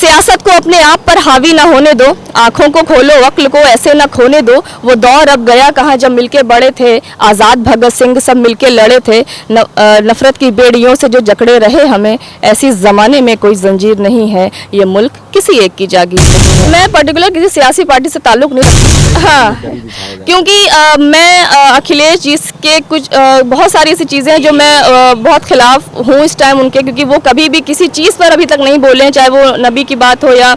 सियासत को अपने आप पर हावी ना होने दो, आंखों को खोलो, अक्ल को ऐसे ना खोने दो। वो दौर अब गया कहाँ जब मिलके बड़े थे, आज़ाद भगत सिंह सब मिलके लड़े थे। नफरत की बेड़ियों से जो जकड़े रहे हमें, ऐसी ज़माने में कोई जंजीर नहीं है, ये मुल्क किसी एक की जागीर नहीं है। मैं पर्टिकुलर किसी सियासी पार्टी से ताल्लुक़ नहीं रखती, हाँ, क्योंकि मैं अखिलेश जी के कुछ बहुत सारी ऐसी चीज़ें हैं जो मैं बहुत खिलाफ हूँ इस टाइम उनके, क्योंकि वो कभी भी किसी चीज़ पर अभी तक नहीं बोले हैं, चाहे वो नबी की बात हो या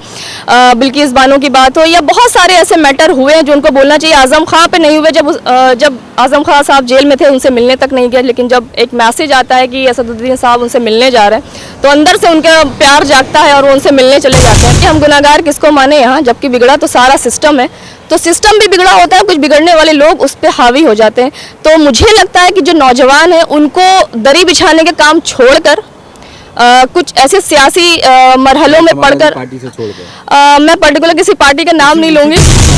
बिल्किस बानो की बात हो, या बहुत सारे ऐसे मैटर हुए हैं जो उनको बोलना चाहिए। आज़म खां पे नहीं हुए, जब आज़म खां साहब जेल में थे उनसे मिलने तक नहीं गए, लेकिन जब एक मैसेज आता है कि असदुद्दीन साहब उनसे मिलने जा रहे हैं तो अंदर से उनका प्यार जागता है और वो उनसे मिलने चले जाते हैं। कि हम गुनाहगार किसको माने यहाँ, जबकि बिगड़ा तो सारा सिस्टम है, तो सिस्टम भी बिगड़ा होता है, कुछ बिगड़ने वाले लोग उस पर हावी हो जाते हैं। तो मुझे लगता है कि जो नौजवान हैं उनको दरी बिछाने के काम छोड़कर कुछ ऐसे सियासी मरहलों में पढ़कर, मैं पर्टिकुलर किसी पार्टी का नाम नहीं लूँगी,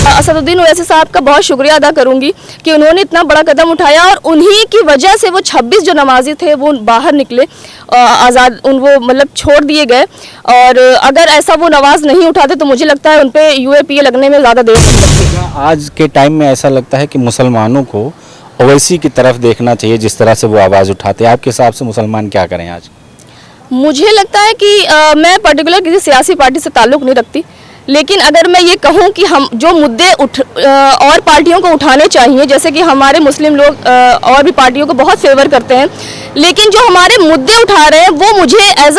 असदुद्दीन ओवैसी साहब का बहुत शुक्रिया अदा करूँगी कि उन्होंने इतना बड़ा कदम उठाया और उन्हीं की वजह से वो 26 जो नमाजी थे वो बाहर निकले, आज़ाद वो मतलब छोड़ दिए गए। और अगर ऐसा वो नवाज नहीं उठाते तो मुझे लगता है उन पर UAPA लगने में ज़्यादा देर नहीं लगती। आज के टाइम में ऐसा लगता है कि मुसलमानों को ओवैसी की तरफ देखना चाहिए, जिस तरह से वो आवाज़ उठाते हैं। आपके हिसाब से मुसलमान क्या करें आज? मुझे लगता है कि मैं पर्टिकुलर किसी सियासी पार्टी से ताल्लुक़ नहीं रखती, लेकिन अगर मैं ये कहूँ कि हम जो मुद्दे और पार्टियों को उठाने चाहिए, जैसे कि हमारे मुस्लिम लोग और भी पार्टियों को बहुत फेवर करते हैं, लेकिन जो हमारे मुद्दे उठा रहे हैं वो मुझे एज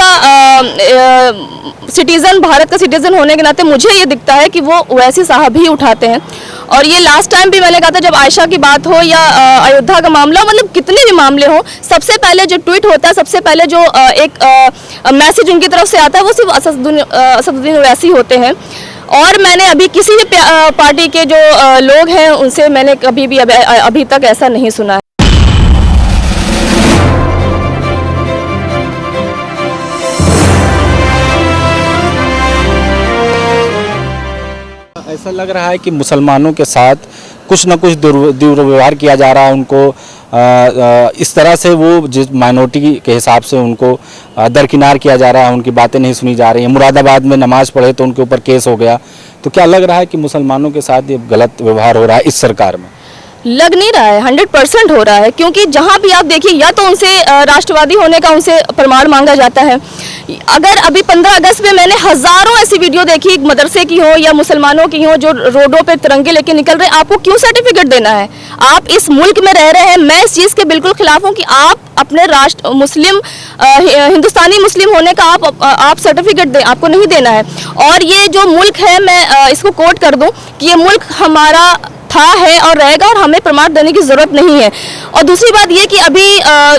सिटीज़न, भारत का सिटीज़न होने के नाते मुझे ये दिखता है कि वो ओवैसी साहब ही उठाते हैं। और ये लास्ट टाइम भी मैंने कहा था, जब आयशा की बात हो या अयोध्या का मामला, मतलब कितने भी मामले हो, सबसे पहले जो ट्वीट होता है, सबसे पहले जो एक मैसेज उनकी तरफ से आता है वो सिर्फ असदुद्दीन ओवैसी होते हैं। और मैंने अभी किसी भी पार्टी के जो लोग हैं उनसे मैंने कभी भी अभी तक ऐसा नहीं सुना है। ऐसा लग रहा है कि मुसलमानों के साथ कुछ न कुछ दुर्व्यवहार किया जा रहा है, उनको इस तरह से वो जिस माइनॉरिटी के हिसाब से उनको दरकिनार किया जा रहा है, उनकी बातें नहीं सुनी जा रही हैं। मुरादाबाद में नमाज पढ़े तो उनके ऊपर केस हो गया। तो क्या लग रहा है कि मुसलमानों के साथ ये गलत व्यवहार हो रहा है इस सरकार में? लग नहीं रहा है, 100% हो रहा है, क्योंकि जहाँ भी आप देखिए या तो उनसे राष्ट्रवादी होने का उनसे प्रमाण मांगा जाता है। अगर अभी 15 अगस्त में मैंने हज़ारों ऐसी वीडियो देखी, मदरसे की हो या मुसलमानों की हो, जो रोडों पे तिरंगे लेके निकल रहे, आपको क्यों सर्टिफिकेट देना है? आप इस मुल्क में रह रहे हैं। मैं इस चीज़ के बिल्कुल खिलाफ हूँ कि आप अपने राष्ट्र मुस्लिम हिंदुस्तानी मुस्लिम होने का आप सर्टिफिकेट दें, आपको नहीं देना है। और ये जो मुल्क है, मैं इसको कोट कर दूँ कि ये मुल्क हमारा था, है और रहेगा, और हमें प्रमाण देने की ज़रूरत नहीं है। और दूसरी बात ये कि अभी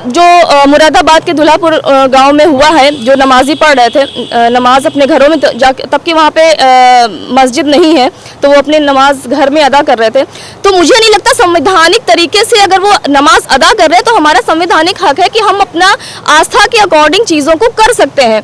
जो मुरादाबाद के दुल्हापुर गांव में हुआ है, जो नमाजी पढ़ रहे थे नमाज अपने घरों में, तबकि वहाँ पे मस्जिद नहीं है, तो वो अपनी नमाज घर में अदा कर रहे थे। तो मुझे नहीं लगता संवैधानिक तरीके से अगर वो नमाज अदा कर रहे हैं तो हमारा संवैधानिक हक है कि हम अपना आस्था के अकॉर्डिंग चीज़ों को कर सकते हैं।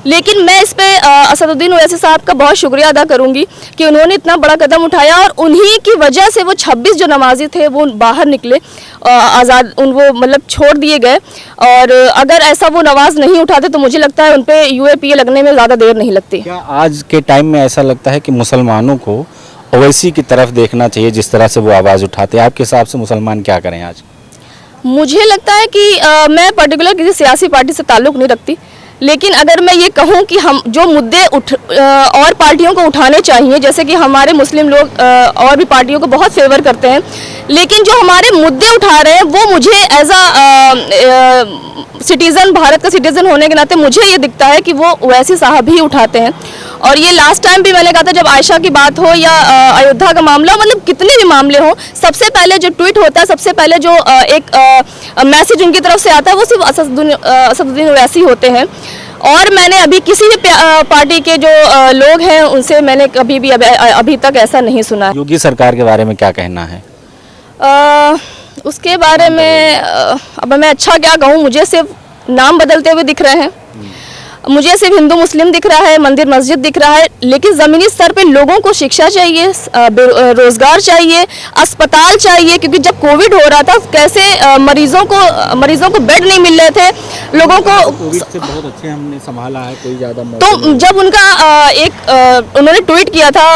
लेकिन मैं इस पे असदुद्दीन ओवैसी साहब का बहुत शुक्रिया अदा करूंगी कि उन्होंने इतना बड़ा कदम उठाया और उन्हीं की वजह से वो 26 जो नमाजी थे वो बाहर निकले, आज़ाद वो मतलब छोड़ दिए गए। और अगर ऐसा वो नवाज नहीं उठाते तो मुझे लगता है उन पर UAPA लगने में ज़्यादा देर नहीं लगती। क्या आज के टाइम में ऐसा लगता है कि मुसलमानों को ओवैसी की तरफ देखना चाहिए, जिस तरह से वो आवाज़ उठाते हैं? आपके हिसाब से मुसलमान क्या करें आज? मुझे लगता है कि मैं पर्टिकुलर किसी सियासी पार्टी से ताल्लुक़ नहीं रखती, लेकिन अगर मैं ये कहूँ कि हम जो मुद्दे और पार्टियों को उठाने चाहिए, जैसे कि हमारे मुस्लिम लोग और भी पार्टियों को बहुत फेवर करते हैं, लेकिन जो हमारे मुद्दे उठा रहे हैं वो मुझे एज सिटीज़न, भारत का सिटीज़न होने के नाते मुझे ये दिखता है कि वो ओवैसी साहब ही उठाते हैं। और ये लास्ट टाइम भी मैंने कहा था, जब आयशा की बात हो या अयोध्या का मामला, मतलब कितने भी मामले हो, सबसे पहले जो ट्वीट होता है, सबसे पहले जो एक मैसेज उनकी तरफ से आता है वो सिर्फ असदुद्दीन ओवैसी होते हैं। और मैंने अभी किसी भी पार्टी के जो लोग हैं उनसे मैंने कभी भी अभी तक ऐसा नहीं सुना है। योगी सरकार के बारे में क्या कहना है? उसके बारे में अब मैं अच्छा क्या कहूँ, मुझे सिर्फ नाम बदलते हुए दिख रहे हैं। मुझे सिर्फ हिंदू मुस्लिम दिख रहा है, मंदिर मस्जिद दिख रहा है, लेकिन ज़मीनी स्तर पे लोगों को शिक्षा चाहिए, रोजगार चाहिए, अस्पताल चाहिए, क्योंकि जब कोविड हो रहा था कैसे मरीजों को बेड नहीं मिल रहे थे लोगों को। कोविड से बहुत अच्छे हमने संभाला है, कोई ज़्यादा तो जब उनका उन्होंने ट्वीट किया था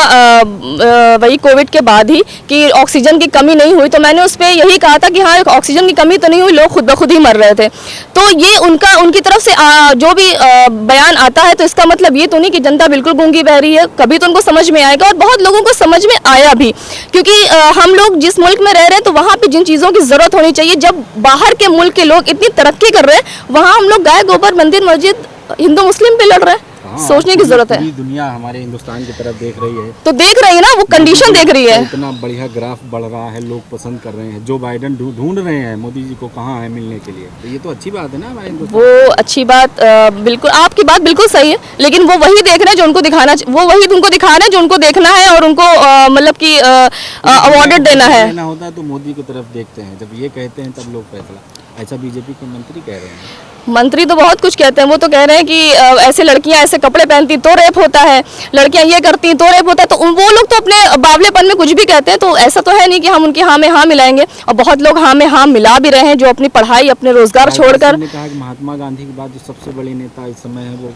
वही कोविड के बाद ही कि ऑक्सीजन की कमी नहीं हुई, तो मैंने उस पर यही कहा था कि हाँ ऑक्सीजन की कमी तो नहीं हुई, लोग खुद ब खुद ही मर रहे थे। तो ये उनकी तरफ से जो भी बयान आता है तो इसका मतलब ये तो नहीं कि जनता बिल्कुल गूंगी बह रही है, कभी तो उनको समझ में आएगा, और बहुत लोगों को समझ में आया भी, क्योंकि हम लोग जिस मुल्क में रह रहे हैं तो वहाँ पे जिन चीज़ों की ज़रूरत होनी चाहिए, जब बाहर के मुल्क के लोग इतनी तरक्की कर रहे हैं, वहाँ हम लोग गाय गोबर मंदिर मस्जिद हिंदू मुस्लिम पे लड़ रहे हैं। सोचने की जरूरत है। दुनिया हमारे हिंदुस्तान की तरफ देख रही है, तो देख रही है ना, वो कंडीशन देख रही है। इतना बढ़िया ग्राफ बढ़ रहा है, लोग पसंद कर रहे हैं, जो बाइडेन ढूंढ रहे हैं मोदी जी को कहाँ है मिलने के लिए, तो ये तो अच्छी बात है ना हमारे हिंदुस्तान। वो अच्छी बात, बिल्कुल आपकी बात बिल्कुल सही है, लेकिन वो वही देख रहे हैं जो उनको दिखाना, वो वही उनको दिखा रहे हैं जो उनको देखना है, और उनको मतलब कि अवार्डेड देना है। होता है तो मोदी की तरफ देखते हैं, जब ये कहते हैं तब लोग फैसला। ऐसा बीजेपी के मंत्री कह रहे हैं। मंत्री तो बहुत कुछ कहते हैं, वो तो कह रहे हैं कि ऐसे लड़कियां ऐसे कपड़े पहनती तो रेप होता है, लड़कियां ये करती तो रेप होता है, तो वो लोग तो अपने बावलेपन में कुछ भी कहते हैं। तो ऐसा तो है नहीं कि हम उनकी हाँ में हाँ मिलाएंगे, और बहुत लोग हाँ में हाँ मिला भी रहे हैं, जो अपनी पढ़ाई अपने रोजगार छोड़कर। ने कहा कि महात्मा गांधी के बाद जो सबसे बड़े नेता इस समय है वो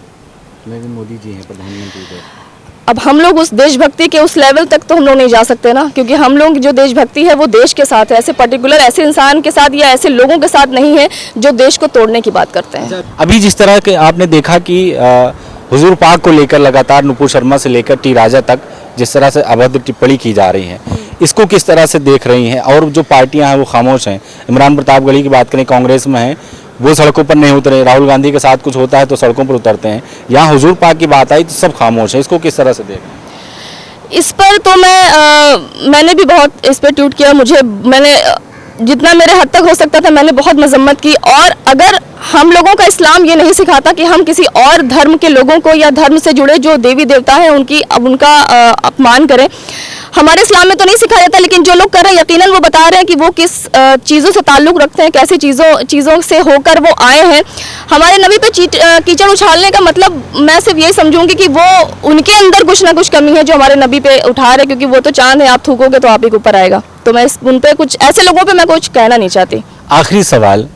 नरेंद्र मोदी जी हैं, प्रधानमंत्री थे। अब हम लोग उस देशभक्ति के उस लेवल तक तो हम लोग नहीं जा सकते ना, क्योंकि हम लोग जो देशभक्ति है वो देश के साथ है, ऐसे पर्टिकुलर ऐसे इंसान के साथ या ऐसे लोगों के साथ नहीं है जो देश को तोड़ने की बात करते हैं। अभी जिस तरह के आपने देखा कि हुजूर पाक को लेकर लगातार नुपुर शर्मा से लेकर टी राजा तक जिस तरह से अभद्र टिप्पणी की जा रही है, इसको किस तरह से देख रही हैं? और जो पार्टियां हैं वो खामोश हैं। इमरान प्रतापगढ़ी की बात करें, कांग्रेस में है, वो सड़कों पर नहीं उतरे। राहुल गांधी के साथ कुछ होता है तो सड़कों पर उतरते हैं। यहाँ हुजूर पाक की बात आई तो सब खामोश है। इसको किस तरह से देखें? इस पर तो मैंने भी बहुत इस पर ट्वीट किया, मैंने जितना मेरे हद तक हो सकता था मैंने बहुत मजम्मत की। और अगर हम लोगों का इस्लाम ये नहीं सिखाता कि हम किसी और धर्म के लोगों को या धर्म से जुड़े जो देवी देवता हैं उनका अपमान करें, हमारे इस्लाम में तो नहीं सिखाया जाता, लेकिन जो लोग कर रहे हैं यकीनन वो बता रहे हैं कि वो किस चीज़ों से ताल्लुक़ रखते हैं, कैसी चीज़ों से होकर वो आए हैं। हमारे नबी पे कीचड़ उछालने का मतलब मैं सिर्फ यही समझूंगी कि वो उनके अंदर कुछ ना कुछ कमी है जो हमारे नबी पे उठा रहे, क्योंकि वो तो चांद है, आप थूकोगे तो आप ही के ऊपर आएगा। तो मैं उन पर कुछ ऐसे लोगों पर मैं कुछ कहना नहीं चाहती। आखिरी सवाल,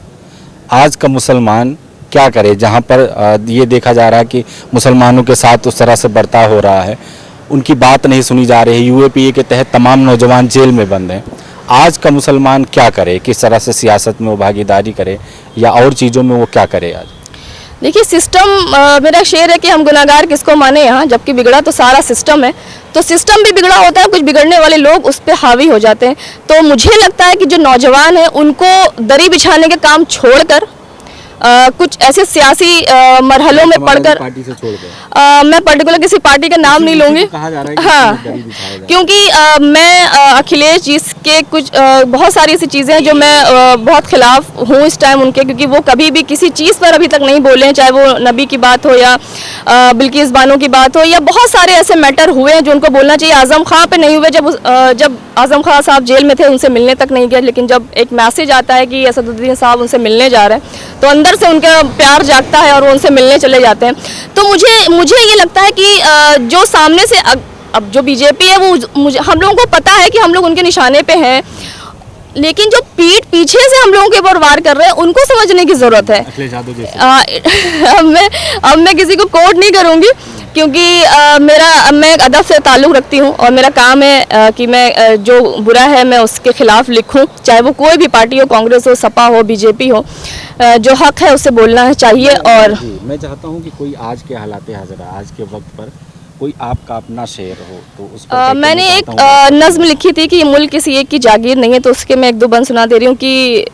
आज का मुसलमान क्या करे जहाँ पर ये देखा जा रहा है कि मुसलमानों के साथ उस तरह से बर्ताव हो रहा है, उनकी बात नहीं सुनी जा रही है, यूएपीए के तहत तमाम नौजवान जेल में बंद हैं। आज का मुसलमान क्या करे? किस तरह से सियासत में वो भागीदारी करे या और चीज़ों में वो क्या करे? आज देखिए सिस्टम, मेरा शेर है कि हम गुनाहगार किसको माने यहाँ, जबकि बिगड़ा तो सारा सिस्टम है। तो सिस्टम भी बिगड़ा होता है, कुछ बिगड़ने वाले लोग उस पर हावी हो जाते हैं। तो मुझे लगता है कि जो नौजवान हैं उनको दरी बिछाने के काम छोड़कर कुछ ऐसे सियासी मरहलों में पढ़कर, पार्टी से छोड़ दे। मैं पर्टिकुलर किसी पार्टी का नाम नहीं लूँगी, कहा जा रहा है कि हाँ, क्योंकि मैं अखिलेश जी के कुछ बहुत सारी ऐसी चीज़ें हैं जो मैं बहुत खिलाफ हूँ इस टाइम उनके, क्योंकि वो कभी भी किसी चीज़ पर अभी तक नहीं बोले हैं, चाहे वो नबी की बात हो या बिल्किस बानो की बात हो, या बहुत सारे ऐसे मैटर हुए हैं जो उनको बोलना चाहिए। आजम खां पे नहीं हुए, जब आजम खां साहब जेल में थे उनसे मिलने तक नहीं गए, लेकिन जब एक मैसेज आता है कि असदुद्दीन साहब उनसे मिलने जा रहे हैं तो अंदर से उनका प्यार जागता है और वो उनसे मिलने चले जाते हैं। तो मुझे ये लगता है कि जो सामने से अब जो बीजेपी है वो हम लोगों को पता है कि हम लोग उनके निशाने पे हैं, लेकिन जो पीछे से हम लोगों के ऊपर वार कर रहे हैं उनको समझने की ज़रूरत है। अब मैं किसी को कोट नहीं करूँगी, क्योंकि मैं एक अदब से ताल्लुक़ रखती हूँ और मेरा काम है कि मैं जो बुरा है मैं उसके ख़िलाफ़ लिखूँ, चाहे वो कोई भी पार्टी हो, कांग्रेस हो, सपा हो, बीजेपी हो। जो हक है उसे बोलना चाहिए। और मैं चाहता हूँ कि कोई आज के हालात हाज़िर, आज के वक्त पर कोई आपका अपना शेर हो तो उस पर मैंने एक नज़्म लिखी थी कि ये मुल्क किसी एक की जागीर नहीं है, तो उसके मैं एक दो बंद सुना दे रही हूँ कि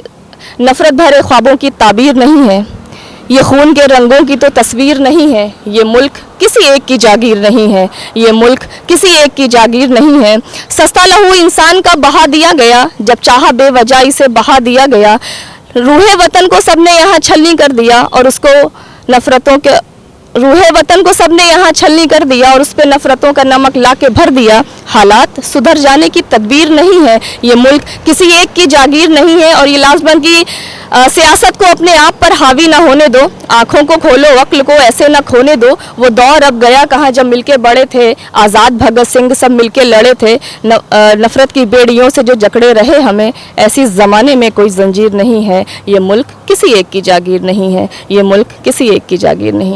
नफ़रत भरे ख्वाबों की ताबीर नहीं है, ये खून के रंगों की तो तस्वीर नहीं है, ये मुल्क किसी एक की जागीर नहीं है, ये मुल्क किसी एक की जागीर नहीं है। सस्ता लहू इंसान का बहा दिया गया, जब चाहा बेवजह इसे बहा दिया गया। रूहे वतन को सबने यहाँ छलनी कर दिया और उसको नफ़रतों के रूहे वतन को सबने यहाँ छलनी कर दिया और उस पर नफरतों का नमक ला के भर दिया। हालात सुधर जाने की तदबीर नहीं है। ये मुल्क किसी एक की जागीर नहीं है और ये लाजबंद की सियासत को अपने आप पर हावी ना होने दो। आंखों को खोलो, अक्ल को ऐसे ना खोने दो। वो दौर अब गया कहाँ जब मिलके बड़े थे, आज़ाद भगत सिंह सब मिलके लड़े थे। नफरत की बेड़ियों से जो जकड़े रहे हमें, ऐसी ज़माने में कोई जंजीर नहीं है। ये मुल्क किसी एक की जागीर नहीं है। ये मुल्क किसी एक की जागीर नहीं है।